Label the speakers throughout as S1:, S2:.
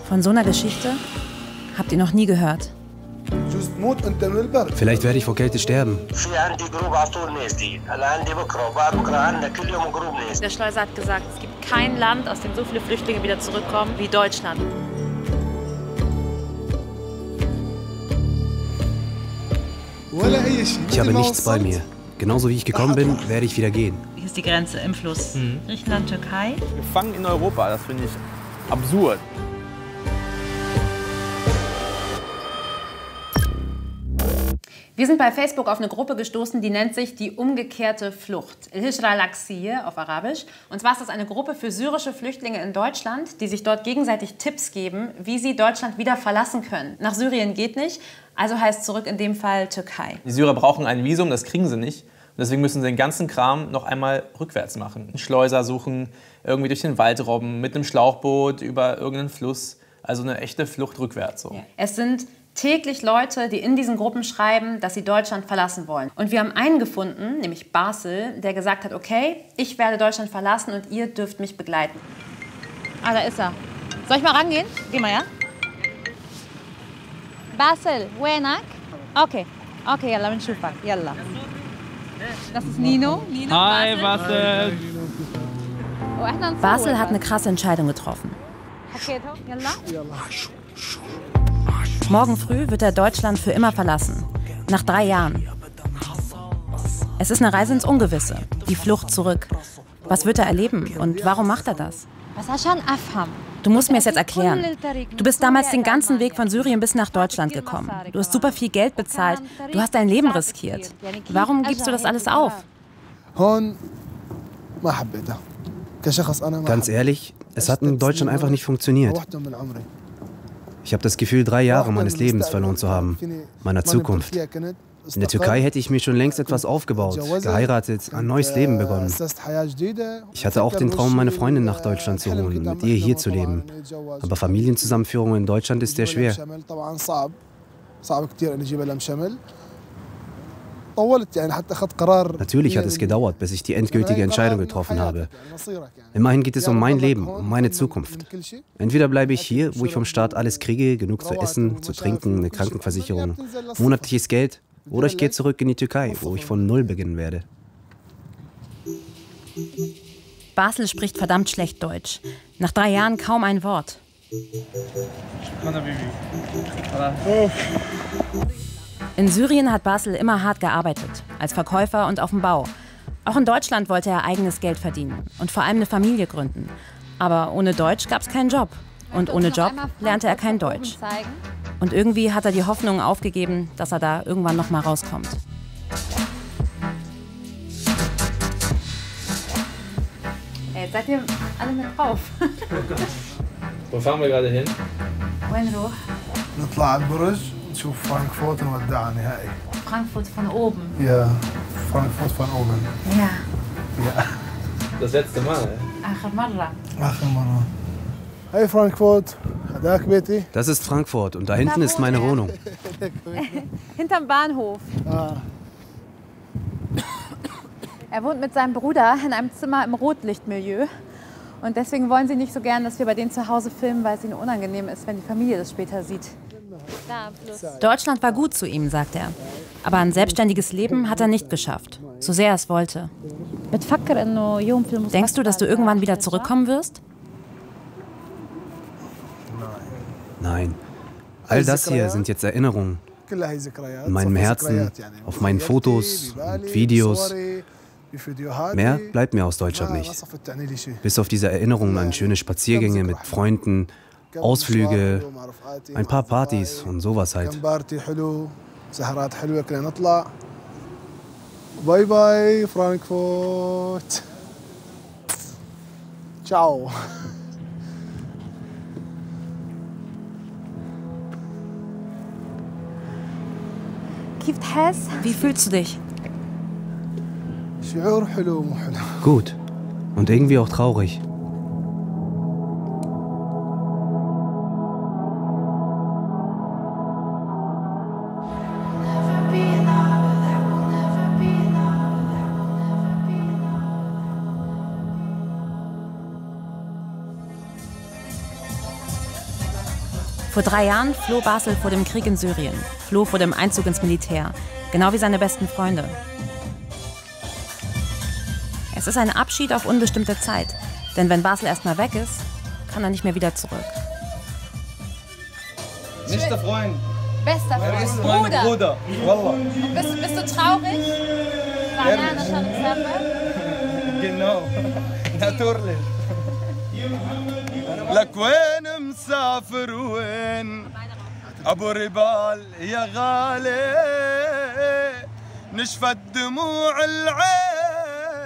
S1: Von so einer Geschichte habt ihr noch nie gehört.
S2: Vielleicht werde ich vor Kälte sterben.
S1: Der Schleuser hat gesagt, es gibt kein Land, aus dem so viele Flüchtlinge wieder zurückkommen wie Deutschland.
S2: Ich habe nichts bei mir. Genauso wie ich gekommen bin, werde ich wieder gehen.
S1: Hier ist die Grenze im Fluss. Griechenland, Türkei.
S3: Gefangen in Europa, das finde ich absurd.
S1: Wir sind bei Facebook auf eine Gruppe gestoßen, die nennt sich die umgekehrte Flucht. El-Hijra al-Aksiyya auf Arabisch. Und zwar ist das eine Gruppe für syrische Flüchtlinge in Deutschland, die sich dort gegenseitig Tipps geben, wie sie Deutschland wieder verlassen können. Nach Syrien geht nicht, also heißt zurück in dem Fall Türkei.
S3: Die Syrer brauchen ein Visum, das kriegen sie nicht. Und deswegen müssen sie den ganzen Kram noch einmal rückwärts machen. Einen Schleuser suchen, irgendwie durch den Wald robben, mit einem Schlauchboot über irgendeinen Fluss. Also eine echte Flucht rückwärts. So.
S1: Ja. Es sind täglich Leute, die in diesen Gruppen schreiben, dass sie Deutschland verlassen wollen. Und wir haben einen gefunden, nämlich Basel, der gesagt hat, okay, ich werde Deutschland verlassen und ihr dürft mich begleiten. Ah, da ist er. Soll ich mal rangehen? Geh mal, ja? Basel, وينك? Okay, okay, yalla, بنشوفك, yalla. Das ist Nino. Nino.
S3: Hi, Basel.
S1: Basel hat eine krasse Entscheidung getroffen. Morgen früh wird er Deutschland für immer verlassen. Nach 3 Jahren. Es ist eine Reise ins Ungewisse. Die Flucht zurück. Was wird er erleben und warum macht er das? Du musst mir es jetzt erklären. Du bist damals den ganzen Weg von Syrien bis nach Deutschland gekommen. Du hast super viel Geld bezahlt. Du hast dein Leben riskiert. Warum gibst du das alles auf?
S2: Ganz ehrlich, es hat in Deutschland einfach nicht funktioniert. Ich habe das Gefühl, 3 Jahre meines Lebens verloren zu haben, meiner Zukunft. In der Türkei hätte ich mir schon längst etwas aufgebaut, geheiratet, ein neues Leben begonnen. Ich hatte auch den Traum, meine Freundin nach Deutschland zu holen, mit ihr hier zu leben. Aber Familienzusammenführung in Deutschland ist sehr schwer. Natürlich hat es gedauert, bis ich die endgültige Entscheidung getroffen habe. Immerhin geht es um mein Leben, um meine Zukunft. Entweder bleibe ich hier, wo ich vom Staat alles kriege, genug zu essen, zu trinken, eine Krankenversicherung, monatliches Geld, oder ich gehe zurück in die Türkei, wo ich von Null beginnen werde.
S1: Basel spricht verdammt schlecht Deutsch. Nach 3 Jahren kaum ein Wort. In Syrien hat Basel immer hart gearbeitet, als Verkäufer und auf dem Bau. Auch in Deutschland wollte er eigenes Geld verdienen und vor allem eine Familie gründen. Aber ohne Deutsch gab es keinen Job. Und ohne Job lernte er kein Deutsch. Und irgendwie hat er die Hoffnung aufgegeben, dass er da irgendwann noch mal rauskommt. Hey, seid ihr alle mit drauf?
S3: Wo fahren wir gerade hin?
S1: Wohin hoch?
S4: نطلع على البرج نشوف فرانكفورت ونودعها نهائي.
S1: Frankfurt von oben.
S4: Ja, Frankfurt von oben.
S1: Ja.
S4: Ja.
S3: Das letzte Mal.
S1: آخر مرة.
S4: آخر مرة. Hey Frankfurt, هداك بيتي.
S2: Das ist Frankfurt und da hinten ist meine Wohnung.
S1: Hinterm Bahnhof. Er wohnt mit seinem Bruder in einem Zimmer im Rotlichtmilieu. Und deswegen wollen sie nicht so gern, dass wir bei denen zu Hause filmen, weil es ihnen unangenehm ist, wenn die Familie das später sieht. Deutschland war gut zu ihm, sagt er. Aber ein selbstständiges Leben hat er nicht geschafft, so sehr er es wollte. Denkst du, dass du irgendwann wieder zurückkommen wirst?
S2: Nein. All das hier sind jetzt Erinnerungen. In meinem Herzen, auf meinen Fotos und Videos. Mehr bleibt mir aus Deutschland nicht. Bis auf diese Erinnerungen an schöne Spaziergänge mit Freunden, Ausflüge, ein paar Partys und sowas halt.
S4: Bye bye, Frankfurt. Ciao.
S1: Wie fühlst du dich?
S2: Gut. Und irgendwie auch traurig.
S1: Vor 3 Jahren floh Basel vor dem Krieg in Syrien, floh vor dem Einzug ins Militär, genau wie seine besten Freunde. Es ist ein Abschied auf unbestimmte Zeit, denn wenn Basel erstmal weg ist, kann er nicht mehr wieder zurück.
S5: Nicht der Freund.
S6: Bester
S5: Er ist
S6: Freund.
S5: mein Bruder. Wallah.
S6: Bist du traurig?
S5: Genau. Natürlich. لك وين مسافر وين ابو ربال يا غالي نشفت دموع العين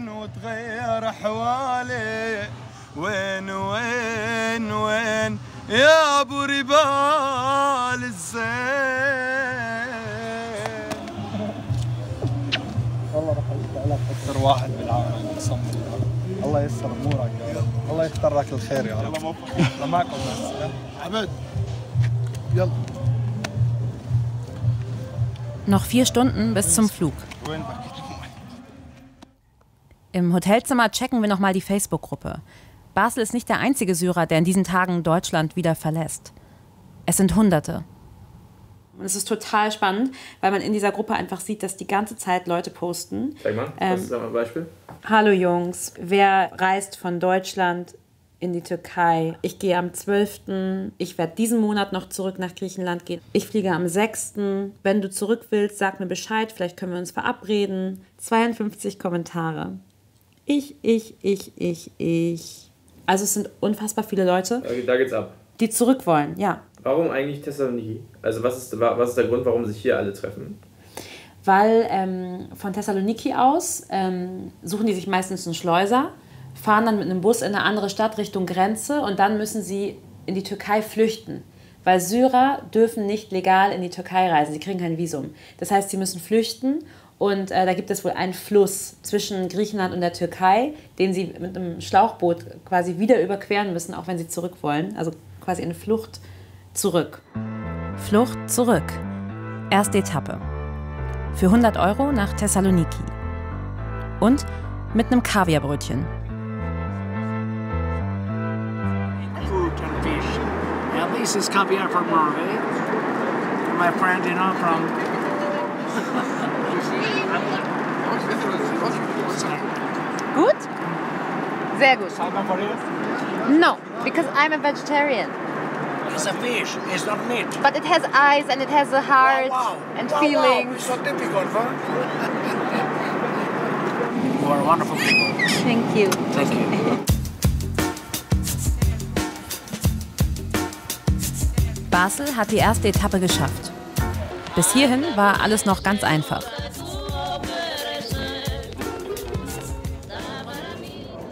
S5: وتغير احوالي وين وين وين يا ابو ربال الزين والله راح يطلع لك اكثر واحد بالعالم قسم بالله الله ييسر امورك يا رب الله يختار لك الخير يا رب الله معكم بس عبد يلا
S1: Noch 4 Stunden bis zum Flug. Im Hotelzimmer checken wir nochmal die Facebook-Gruppe. Basel ist nicht der einzige Syrer, der in diesen Tagen Deutschland wieder verlässt. Es sind Hunderte. Und es ist total spannend, weil man in dieser Gruppe einfach sieht, dass die ganze Zeit Leute posten.
S3: Sag mal, was ist da mal ein Beispiel?
S1: Hallo Jungs, wer reist von Deutschland in die Türkei? Ich gehe am 12. Ich werde diesen Monat noch zurück nach Griechenland gehen. Ich fliege am 6. Wenn du zurück willst, sag mir Bescheid, vielleicht können wir uns verabreden. 52 Kommentare. Ich. Also es sind unfassbar viele Leute,
S3: Da geht's ab.
S1: die zurück wollen, ja.
S3: Warum eigentlich Thessaloniki? Also was ist der Grund, warum sich hier alle treffen?
S1: Weil von Thessaloniki aus suchen die sich meistens einen Schleuser, fahren dann mit einem Bus in eine andere Stadt Richtung Grenze und dann müssen sie in die Türkei flüchten. Weil Syrer dürfen nicht legal in die Türkei reisen, sie kriegen kein Visum. Das heißt, sie müssen flüchten und da gibt es wohl einen Fluss zwischen Griechenland und der Türkei, den sie mit einem Schlauchboot quasi wieder überqueren müssen, auch wenn sie zurück wollen. Also quasi eine Flucht zurück. Flucht zurück. Erste Etappe. Für 100 € nach Thessaloniki. Und mit einem Kaviarbrötchen.
S7: Food and fish. And this is caviar from Norway. My friend, you know, from...
S6: Gut? Sehr gut. No, because I'm a vegetarian.
S7: It's a fish, it's not meat.
S6: But it has eyes and it has a heart and feelings.
S7: It's so typical, huh? You are wonderful people.
S6: Thank you.
S7: Thank you.
S1: Basel hat die erste Etappe geschafft. Bis hierhin war alles noch ganz einfach.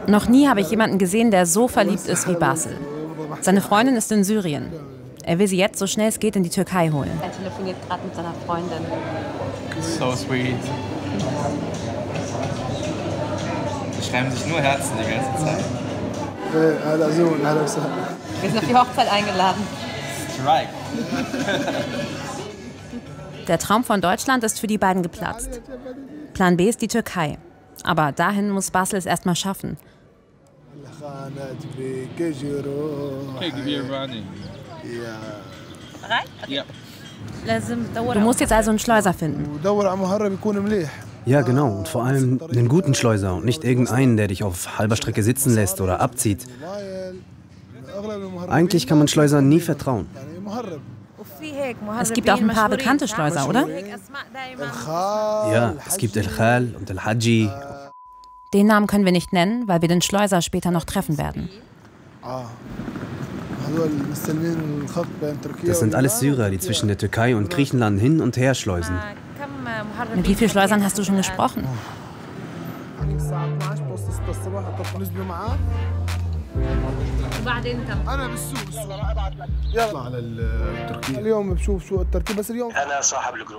S1: Noch nie habe ich jemanden gesehen, der so verliebt ist wie Basel. Seine Freundin ist in Syrien. Er will sie jetzt so schnell es geht in die Türkei holen. Er telefoniert gerade mit seiner Freundin.
S3: So sweet. Die schreiben sich nur Herzen die ganze Zeit.
S6: Wir sind auf die Hochzeit eingeladen.
S3: Strike.
S1: Der Traum von Deutschland ist für die beiden geplatzt. Plan B ist die Türkei. Aber dahin muss Basel es erstmal schaffen. Du musst jetzt also einen Schleuser finden.
S2: Ja, genau. Und vor allem einen guten Schleuser und nicht irgendeinen, der dich auf halber Strecke sitzen lässt oder abzieht. Eigentlich kann man Schleusern nie vertrauen.
S1: Es gibt auch ein paar bekannte Schleuser, oder?
S2: Ja, es gibt El Khal und El Hadji.
S1: Den Namen können wir nicht nennen, weil wir den Schleuser später noch treffen werden.
S2: Das sind alles Syrer, die zwischen der Türkei und Griechenland hin und her schleusen.
S1: Mit wie vielen Schleusern hast du schon gesprochen?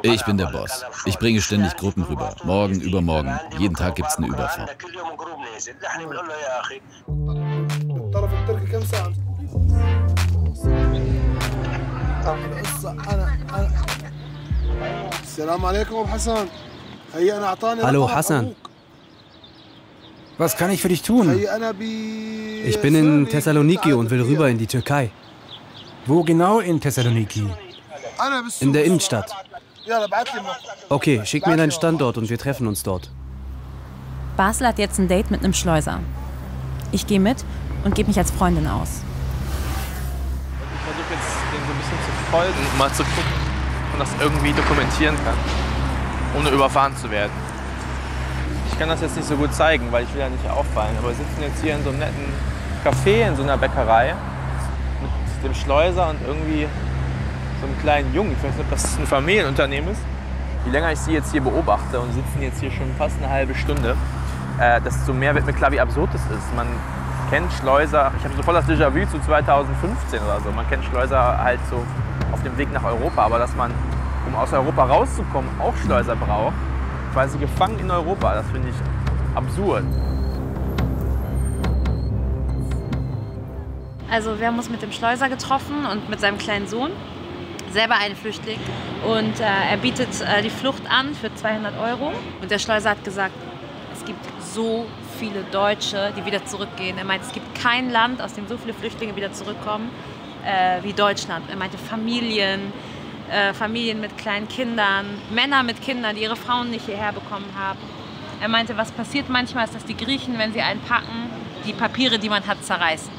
S8: Ich bin der Boss. Ich bringe ständig Gruppen rüber. Morgen, übermorgen. Jeden Tag gibt's eine Überfahrt.
S2: Hallo Hassan.
S9: Was kann ich für dich tun?
S2: Ich bin in Thessaloniki und will rüber in die Türkei.
S9: Wo genau in Thessaloniki?
S2: In der Innenstadt. Okay, schick mir deinen Standort und wir treffen uns dort.
S1: Basel hat jetzt ein Date mit einem Schleuser. Ich gehe mit und gebe mich als Freundin aus.
S3: Ich versuche jetzt den so ein bisschen zu folgen, um mal zu gucken und das irgendwie dokumentieren kann, ohne überfahren zu werden. Ich kann das jetzt nicht so gut zeigen, weil ich will ja nicht auffallen, aber wir sitzen jetzt hier in so einem netten Café, in so einer Bäckerei mit dem Schleuser und irgendwie so einem kleinen Jungen. Ich weiß nicht, ob das ein Familienunternehmen ist. Je länger ich sie jetzt hier beobachte und sitzen jetzt hier schon fast eine halbe Stunde, desto mehr wird mir klar, wie absurd es ist. Man kennt Schleuser, ich habe so voll das Déjà-vu zu 2015 oder so. Man kennt Schleuser halt so auf dem Weg nach Europa, aber dass man, um aus Europa rauszukommen, auch Schleuser braucht, quasi gefangen in Europa, das finde ich absurd.
S1: Also wir haben uns mit dem Schleuser getroffen und mit seinem kleinen Sohn, selber ein Flüchtling. Und er bietet die Flucht an für 200 €. Und der Schleuser hat gesagt, es gibt so viele Deutsche, die wieder zurückgehen. Er meint, es gibt kein Land, aus dem so viele Flüchtlinge wieder zurückkommen wie Deutschland. Er meinte Familien mit kleinen Kindern, Männer mit Kindern, die ihre Frauen nicht hierher bekommen haben. Er meinte, was passiert manchmal ist, dass die Griechen, wenn sie einpacken, die Papiere, die man hat, zerreißen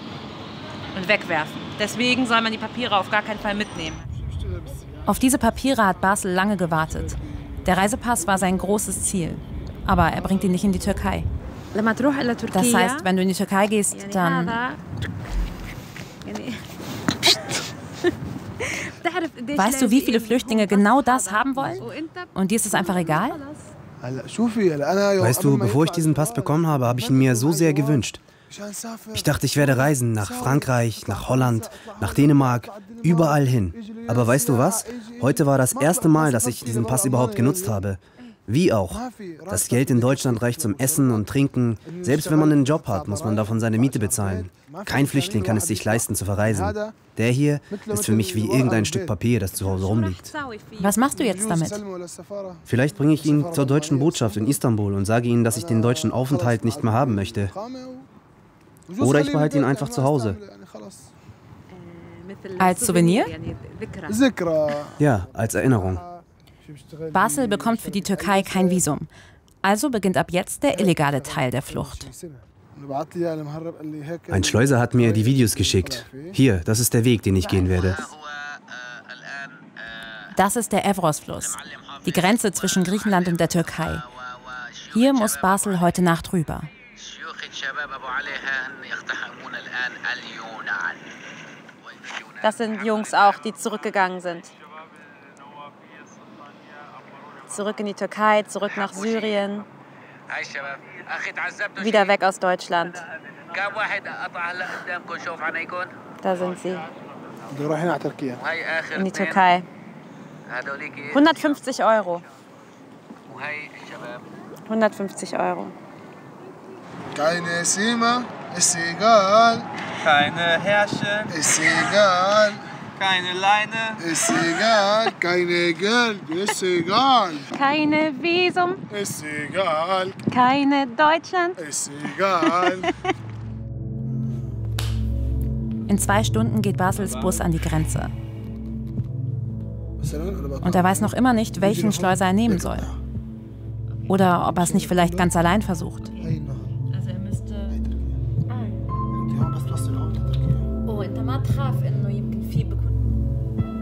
S1: und wegwerfen. Deswegen soll man die Papiere auf gar keinen Fall mitnehmen. Auf diese Papiere hat Basel lange gewartet. Der Reisepass war sein großes Ziel. Aber er bringt ihn nicht in die Türkei. Das heißt, wenn du in die Türkei gehst, dann... Weißt du, wie viele Flüchtlinge genau das haben wollen? Und dir ist es einfach egal?
S2: Weißt du, bevor ich diesen Pass bekommen habe, habe ich ihn mir so sehr gewünscht. Ich dachte, ich werde reisen nach Frankreich, nach Holland, nach Dänemark, überall hin. Aber weißt du was? Heute war das erste Mal, dass ich diesen Pass überhaupt genutzt habe. Wie auch. Das Geld in Deutschland reicht zum Essen und Trinken. Selbst wenn man einen Job hat, muss man davon seine Miete bezahlen. Kein Flüchtling kann es sich leisten zu verreisen. Der hier ist für mich wie irgendein Stück Papier, das zu Hause rumliegt.
S1: Was machst du jetzt damit?
S2: Vielleicht bringe ich ihn zur deutschen Botschaft in Istanbul und sage ihnen, dass ich den deutschen Aufenthalt nicht mehr haben möchte. Oder ich behalte ihn einfach zu Hause.
S1: Als Souvenir?
S2: Ja, als Erinnerung.
S1: Basel bekommt für die Türkei kein Visum. Also beginnt ab jetzt der illegale Teil der Flucht.
S2: Ein Schleuser hat mir die Videos geschickt. Hier, das ist der Weg, den ich gehen werde.
S1: Das ist der Evros-Fluss, die Grenze zwischen Griechenland und der Türkei. Hier muss Basel heute Nacht rüber. Das sind Jungs auch, die zurückgegangen sind. Zurück in die Türkei, zurück nach Syrien. Wieder weg aus Deutschland. Da sind sie. In die Türkei. 150 €. 150 €.
S5: Keine Sima, ist egal.
S3: Keine Herrchen,
S5: Ist egal.
S3: keine Leine.
S5: Ist egal. Keine Geld, ist egal.
S1: Keine Visum,
S5: Ist egal.
S1: keine Deutschland.
S5: Ist egal.
S1: In 2 Stunden geht Basels Bus an die Grenze. Und er weiß noch immer nicht, welchen Schleuser er nehmen soll. Oder ob er es nicht vielleicht ganz allein versucht. Also er müsste...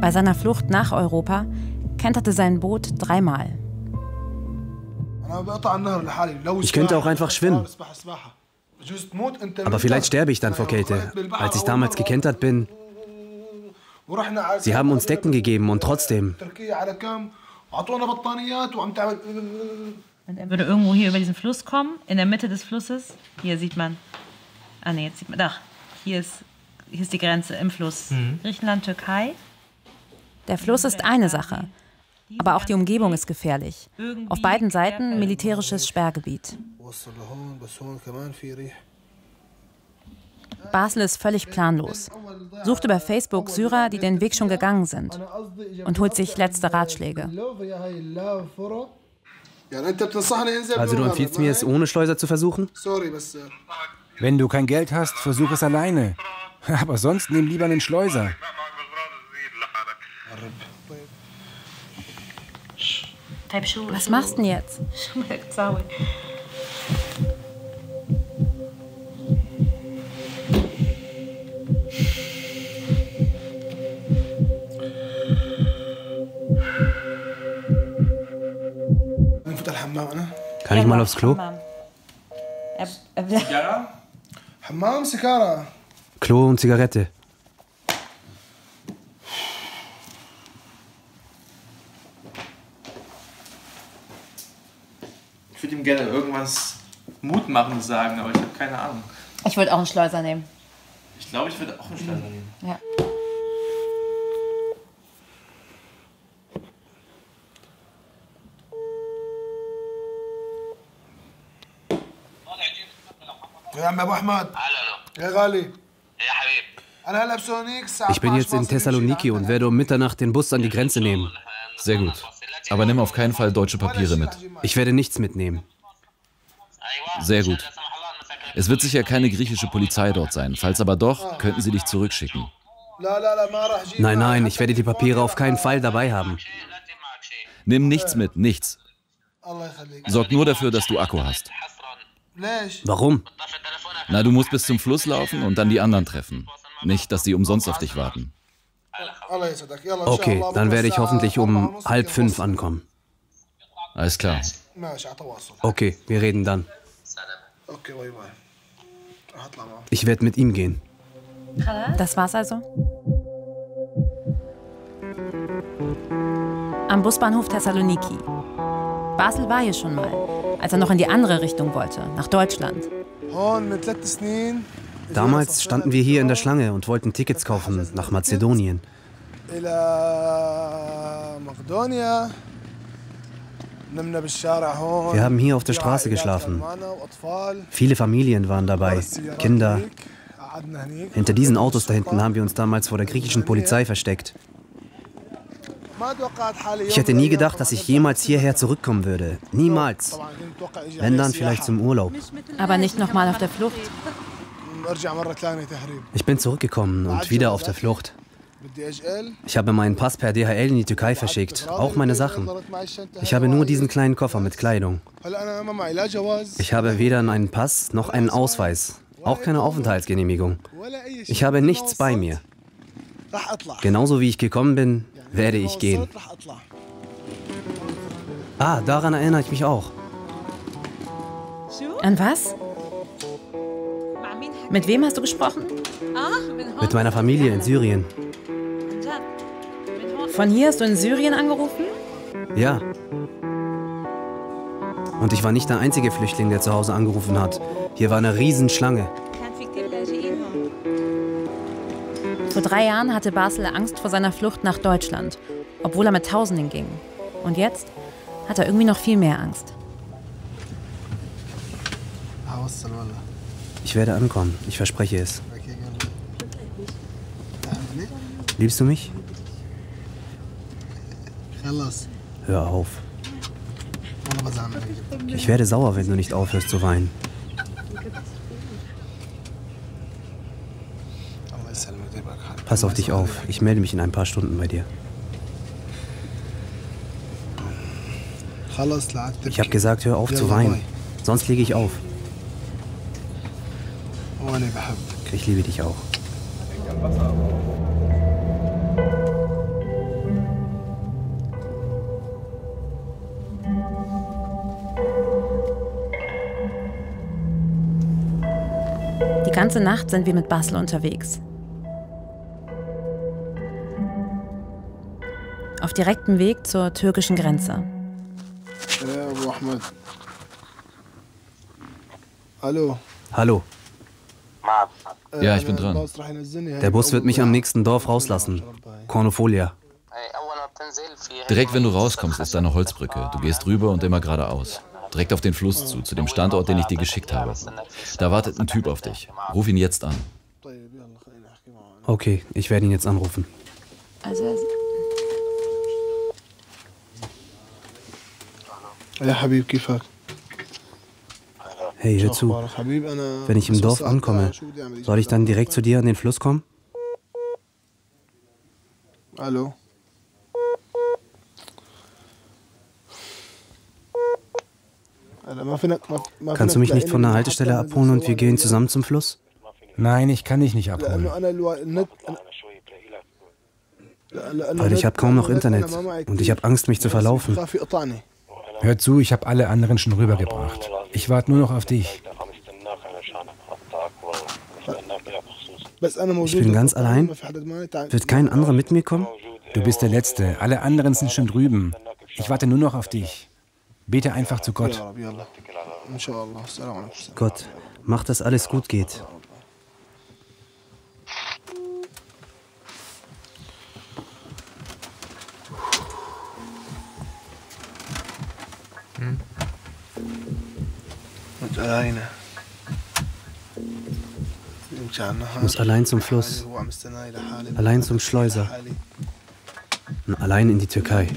S1: Bei seiner Flucht nach Europa kenterte sein Boot 3-mal.
S2: Ich könnte auch einfach schwimmen. Aber vielleicht sterbe ich dann vor Kälte. Als ich damals gekentert bin, sie haben uns Decken gegeben und trotzdem.
S1: Und er würde irgendwo hier über diesen Fluss kommen, in der Mitte des Flusses. Hier sieht man, jetzt sieht man, hier ist die Grenze im Fluss. Griechenland, Türkei. Der Fluss ist eine Sache, aber auch die Umgebung ist gefährlich. Auf beiden Seiten militärisches Sperrgebiet. Basel ist völlig planlos, sucht über Facebook Syrer, die den Weg schon gegangen sind und holt sich letzte Ratschläge.
S2: Also du empfiehlst mir es, ohne Schleuser zu versuchen?
S9: Wenn du kein Geld hast, versuch es alleine. Aber sonst nimm lieber einen Schleuser.
S1: Was machst du denn jetzt?
S2: Kann ich mal aufs Klo? Klo und Zigarette.
S3: Ich würde ihm gerne irgendwas Mutmachendes sagen, aber ich habe keine Ahnung.
S1: Ich würde auch einen Schleuser nehmen.
S3: Ich glaube, ich würde auch einen Schleuser nehmen.
S1: Ja.
S2: Ich bin jetzt in Thessaloniki und werde um Mitternacht den Bus an die Grenze nehmen.
S8: Sehr gut. Aber nimm auf keinen Fall deutsche Papiere mit.
S2: Ich werde nichts mitnehmen.
S8: Sehr gut. Es wird sicher keine griechische Polizei dort sein. Falls aber doch, könnten sie dich zurückschicken.
S2: Nein, nein, ich werde die Papiere auf keinen Fall dabei haben.
S8: Nimm nichts mit, nichts. Sorg nur dafür, dass du Akku hast.
S2: Warum?
S8: Na, du musst bis zum Fluss laufen und dann die anderen treffen. Nicht, dass sie umsonst auf dich warten.
S2: Okay, dann werde ich hoffentlich um 4:30 ankommen.
S8: Alles klar.
S2: Okay, wir reden dann. Ich werde mit ihm gehen.
S1: Das war's also? Am Busbahnhof Thessaloniki. Basel war hier schon mal, als er noch in die andere Richtung wollte, nach Deutschland.
S2: Damals standen wir hier in der Schlange und wollten Tickets kaufen nach Mazedonien. Wir haben hier auf der Straße geschlafen. Viele Familien waren dabei, Kinder. Hinter diesen Autos da hinten haben wir uns damals vor der griechischen Polizei versteckt. Ich hätte nie gedacht, dass ich jemals hierher zurückkommen würde. Niemals. Wenn dann vielleicht zum Urlaub.
S1: Aber nicht nochmal auf der Flucht.
S2: Ich bin zurückgekommen und wieder auf der Flucht. Ich habe meinen Pass per DHL in die Türkei verschickt, auch meine Sachen. Ich habe nur diesen kleinen Koffer mit Kleidung. Ich habe weder einen Pass noch einen Ausweis, auch keine Aufenthaltsgenehmigung. Ich habe nichts bei mir. Genauso wie ich gekommen bin, werde ich gehen. Ah, daran erinnere ich mich auch.
S1: An was? Mit wem hast du gesprochen?
S2: Mit meiner Familie in Syrien.
S1: Von hier hast du in Syrien angerufen?
S2: Ja. Und ich war nicht der einzige Flüchtling, der zu Hause angerufen hat. Hier war eine Riesenschlange.
S1: Vor 3 Jahren hatte Basel Angst vor seiner Flucht nach Deutschland, obwohl er mit Tausenden ging. Und jetzt hat er irgendwie noch viel mehr Angst.
S2: Ich werde ankommen, ich verspreche es. Liebst du mich? Hör auf. Ich werde sauer, wenn du nicht aufhörst zu weinen. Pass auf dich auf. Ich melde mich in ein paar Stunden bei dir. Ich habe gesagt, hör auf zu weinen. Sonst lege ich auf. Ich liebe dich auch.
S1: Die ganze Nacht sind wir mit Basel unterwegs. Auf direktem Weg zur türkischen Grenze.
S5: Hallo.
S2: Hallo.
S8: Ja, ich bin dran.
S2: Der Bus wird mich am nächsten Dorf rauslassen. Kornofolia.
S8: Direkt wenn du rauskommst, ist da eine Holzbrücke. Du gehst rüber und immer geradeaus. Direkt auf den Fluss zu dem Standort, den ich dir geschickt habe. Da wartet ein Typ auf dich. Ruf ihn jetzt an.
S2: Okay, ich werde ihn jetzt anrufen. Hey, hör zu. Wenn ich im Dorf ankomme, soll ich dann direkt zu dir an den Fluss kommen?
S5: Hallo.
S2: Kannst du mich nicht von der Haltestelle abholen und wir gehen zusammen zum Fluss?
S9: Nein, ich kann dich nicht abholen.
S2: Weil ich habe kaum noch Internet und ich habe Angst, mich zu verlaufen.
S9: Hör zu, ich habe alle anderen schon rübergebracht. Ich warte nur noch auf dich.
S2: Ich bin ganz allein? Wird kein anderer mit mir kommen?
S9: Du bist der Letzte. Alle anderen sind schon drüben. Ich warte nur noch auf dich. Bete einfach zu Gott.
S2: Gott, mach, dass alles gut geht. Ich muss allein zum Fluss, allein zum Schleuser und allein in die Türkei.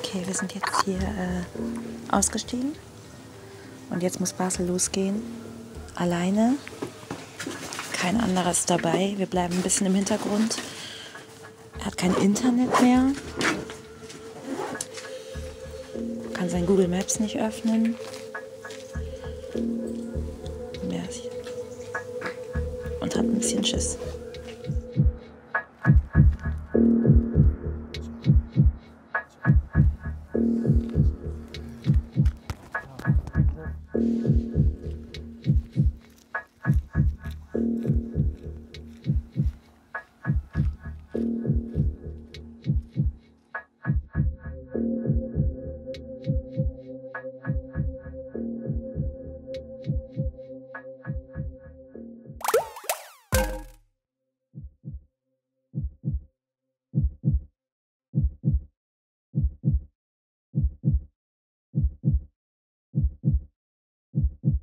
S1: Okay, wir sind jetzt hier ausgestiegen und jetzt muss Basel losgehen. Alleine. Kein anderer ist dabei. Wir bleiben ein bisschen im Hintergrund. Er hat kein Internet mehr. Kann sein Google Maps nicht öffnen. Und hat ein bisschen Schiss.